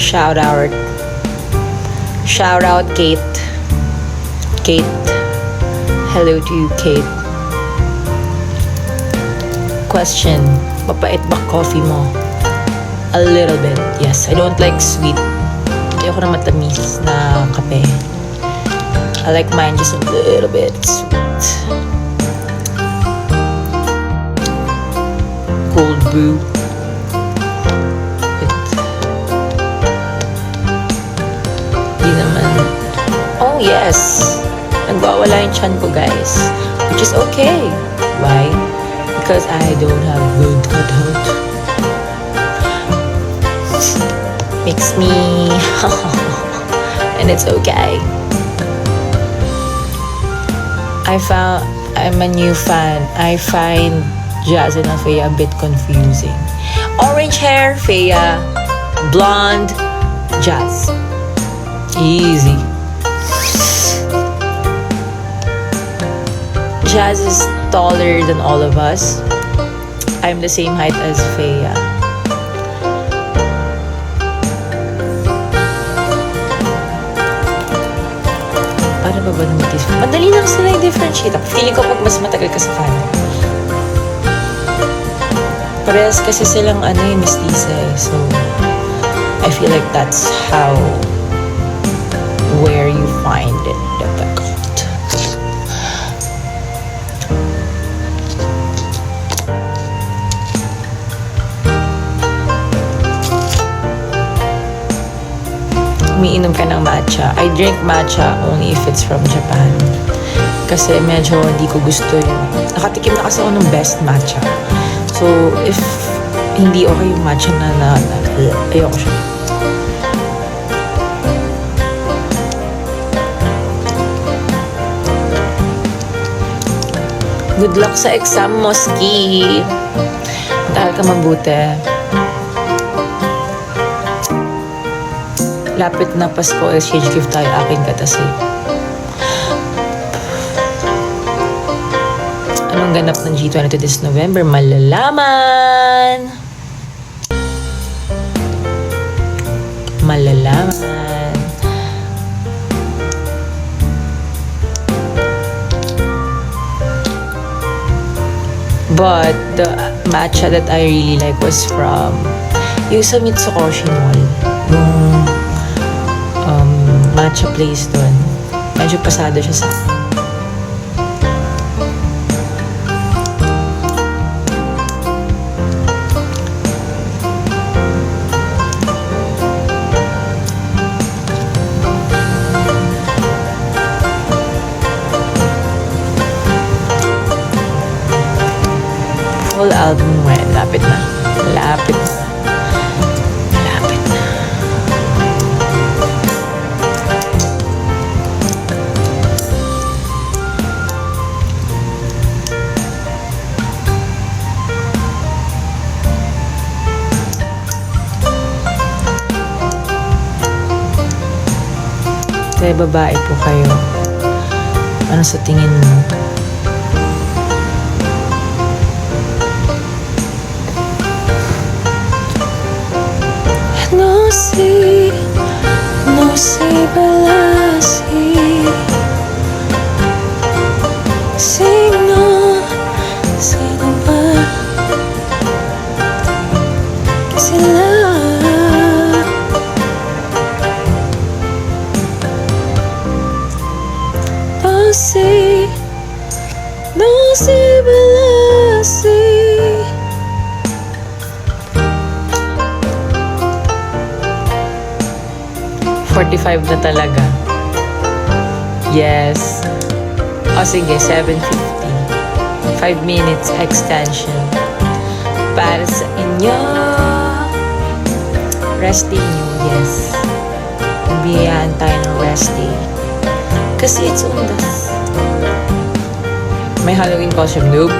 Shout out. Shout out, Kate. Kate. Hello to you, Kate. Question. Mapait ba coffee mo? A little bit, yes. I don't like sweet. Ayoko na matamis na kape. I like mine just a little bit sweet. Cold brew. Di naman. Oh yes! Nagbawala yung chan ko, guys. Which is okay. Why? Because I don't have good cutout. Makes me and it's okay. I'm a new fan. I find Jazz and Fea a bit confusing. Orange hair, Fea. Blonde, Jazz. Easy. Jazz is taller than all of us. I'm the same height as Fea. Para ba naman madali lang sila i-differentiate. Feeling ko pag mas matagal ka sa fan. Parehas kasi silang mestiza eh. So, I feel like that's how where you find it difficult. Umiinom ka ng matcha. I drink matcha only if it's from Japan. Kasi medyo hindi ko gusto yun. Nakatikim na kasi ako ng best matcha. So, if hindi okay yung matcha na ayoko siya. Good luck sa exam mo, Ski. Dahil ka mabuti. Lapit na Pasko, exchange gift tayo, akin ka tas Anong ganap ng G22 this November? Malalaman! Malalaman. But the matcha that I really like was from yung sa Mitsukoshi Mall. Yung matcha place doon. Medyo pasado siya sa akin. Full album when lapit na. Lapit na. Lapit na. Kaya babae po kayo. Ano sa tingin mo? No sé balasi sino ba sila no sé balasi 45 na talaga. Yes. O sige, 7:50. 5 minutes extension. Para sa inyo. Rest day nyo, yes. Nabiyayaan tayo ng rest day. Kasi it's undas. May Halloween costume. Nope.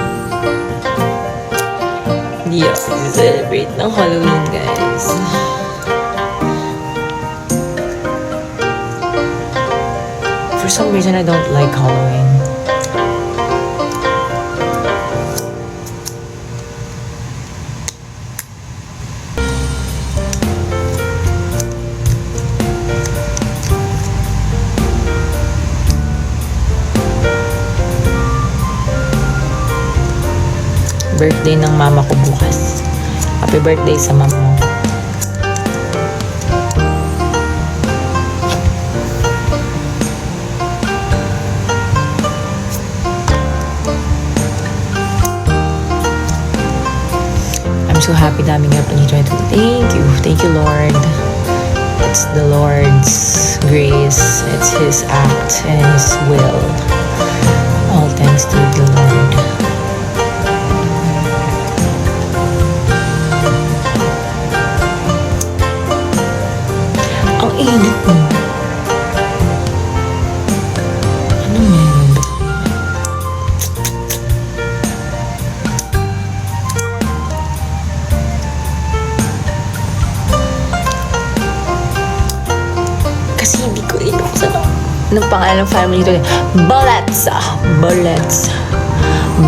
Hindi ako celebrate ng Halloween, guys. For some reason, I don't like Halloween. birthday ng mama ko bukas. Happy birthday sa mama mo. I'm so happy na aming 2022. Thank you Lord. It's the Lord's grace. It's His act and His will. All thanks to the Lord. Ang init mo. Ano meron ba? Kasi hindi ko inuksan ng pangalan ng family to. Bullets! Bullets!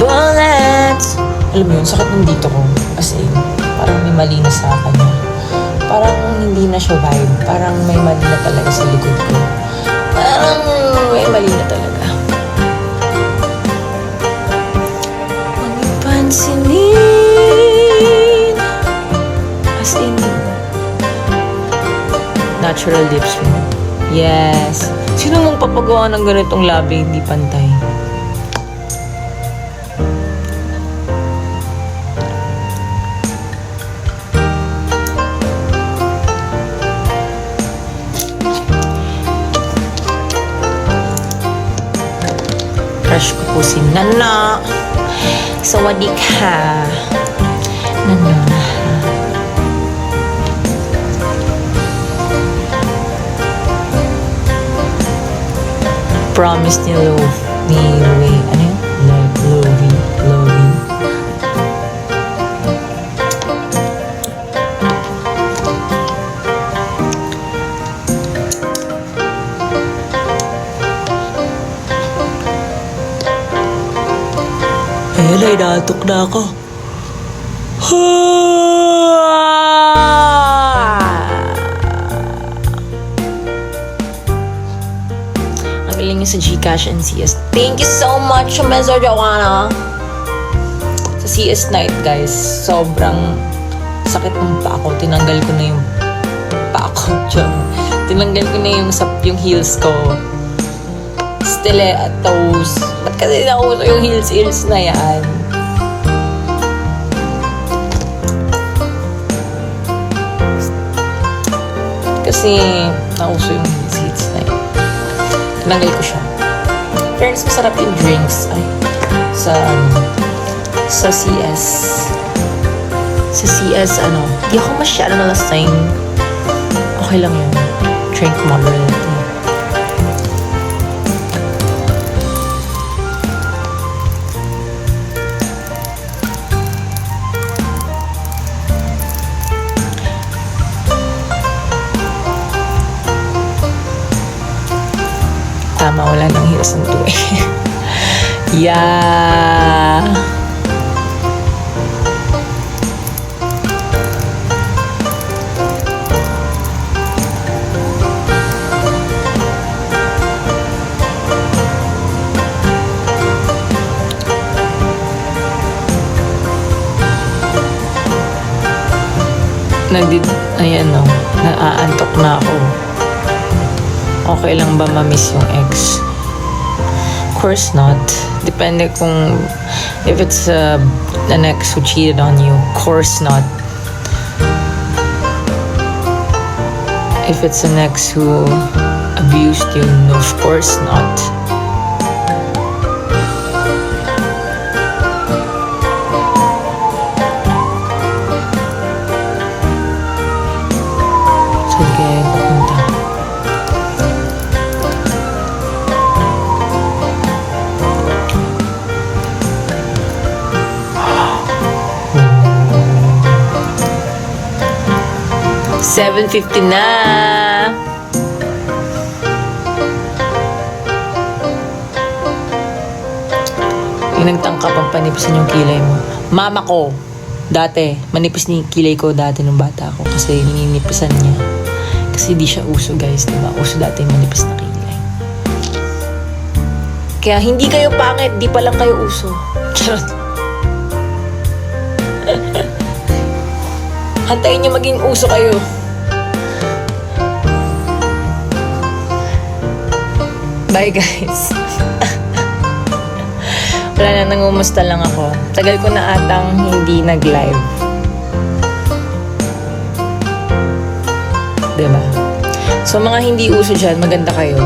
Bullets! Alam mo yun, sakit ng dito ko. As in, parang may mali na sa kanya. Parang hindi na siya vibe. Parang may mali na talaga sa likod ko. Parang may mali na talaga. Huwag niyo pansinin. As in, natural lips mo. Yes. Sino mong papagawa ng ganitong labi hindi pantay? Crush ko po si Nana. Sawadee ka. Nana. Promise ni Louie. Ano yun? Louie. Ayun ay, naantok na ako. Ang galing niya sa Gcash and CS. Thank you so much, Mezzo Joanna. Sa CS night, guys, sobrang sakit ng paa ko. Tinanggal ko na yung paa ko. Tinanggal ko na yung heels ko. Stilettos. Ba't kasi nauso yung heels na yan? Kasi nauso yung heels na yan. Tinanggal ko siya. Friends, masarap yung drinks. Ay, sa CS. Sa CS, di ako masyado nalasing. Okay lang yun. Drink moderately. Tama, wala nang heels ng tuwi. Yeah. Ayan naaantok na ako. Okay lang ba ma-miss yung ex? Of course not. Depende kung if it's an ex who cheated on you. Of course not. If it's an ex who abused you, no, of course not. $7.50 na. Yung nagtangka pang panipisan yung kilay mo. Mama ko, dati, manipis ni kilay ko dati nung bata ako kasi nininipisan niya. Kasi di siya uso, guys, diba? Uso dati manipis na kilay. Kaya hindi kayo pangit, di pa lang kayo uso. Charot. Hantayin niyo maging uso kayo. Bye guys. Wala na, nangumusta lang ako. Tagal ko na atang hindi nag-live. Diba? So mga hindi uso dyan, maganda kayo.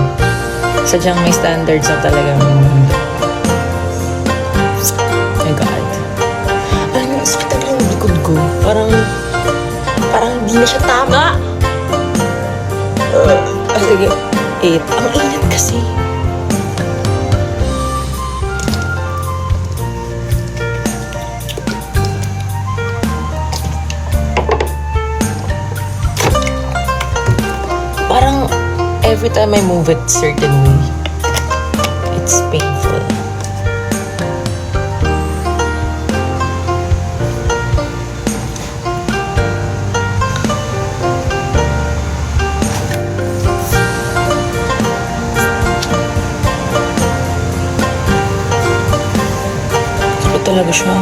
Sadyang may standards na talagang... Oh my God. Alam niyo, hospital yung likod ko. Parang hindi na siya tama. Sige. 8. Ang init kasi. Parang every time I move it certain way, it's painful. Sakit talaga siya.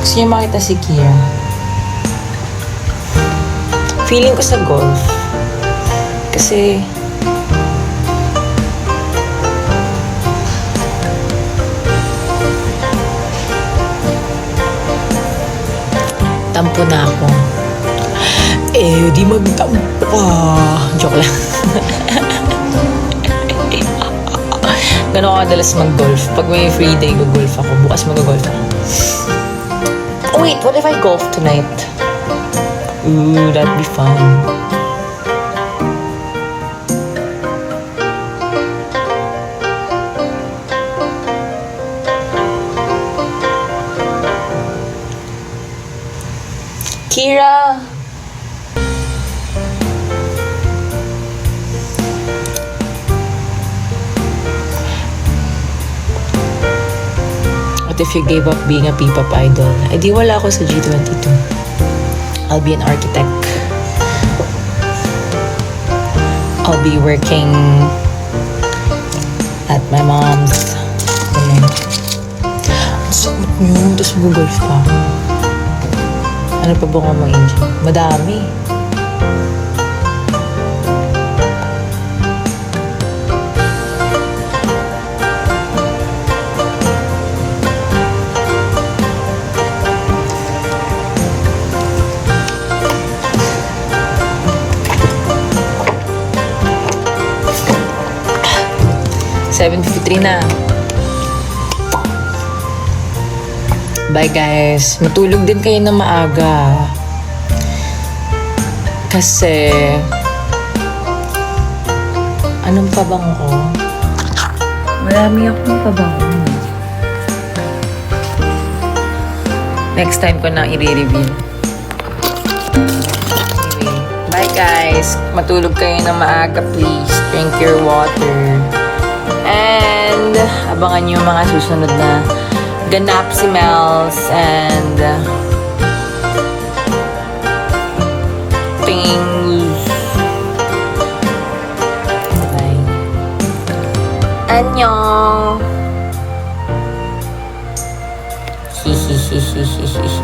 Gusto niya makita si Kira. Feeling ko sa golf. Kasi tampo na ako. Di magtampo ka. Joke lang. Gano'n ako kadalas mag-golf. Pag may free day, go-golf ako. Bukas mag-golf ako. Oh wait, what if I golf tonight? Ooh, that'd be fun. Kira! What if you gave up being a P-pop idol? Eh di wala ako sa G22. I'll be an architect. I'll be working at my mom's. Ayan. Ang sakit niyo. Tapos mag-golf pa. Ano pa ba kung mag-enjoy? Madami. $7:53 na. Bye guys. Matulog din kayo na maaga. Kasi anong pabango ko? Marami akong pabango. Next time ko na i-review. Anyway, bye guys. Matulog kayo na maaga please. Drink your water. And abangan nyo yung mga susunod na ganap si Mels and things. Bye. Annyeong. Hihihihihihi.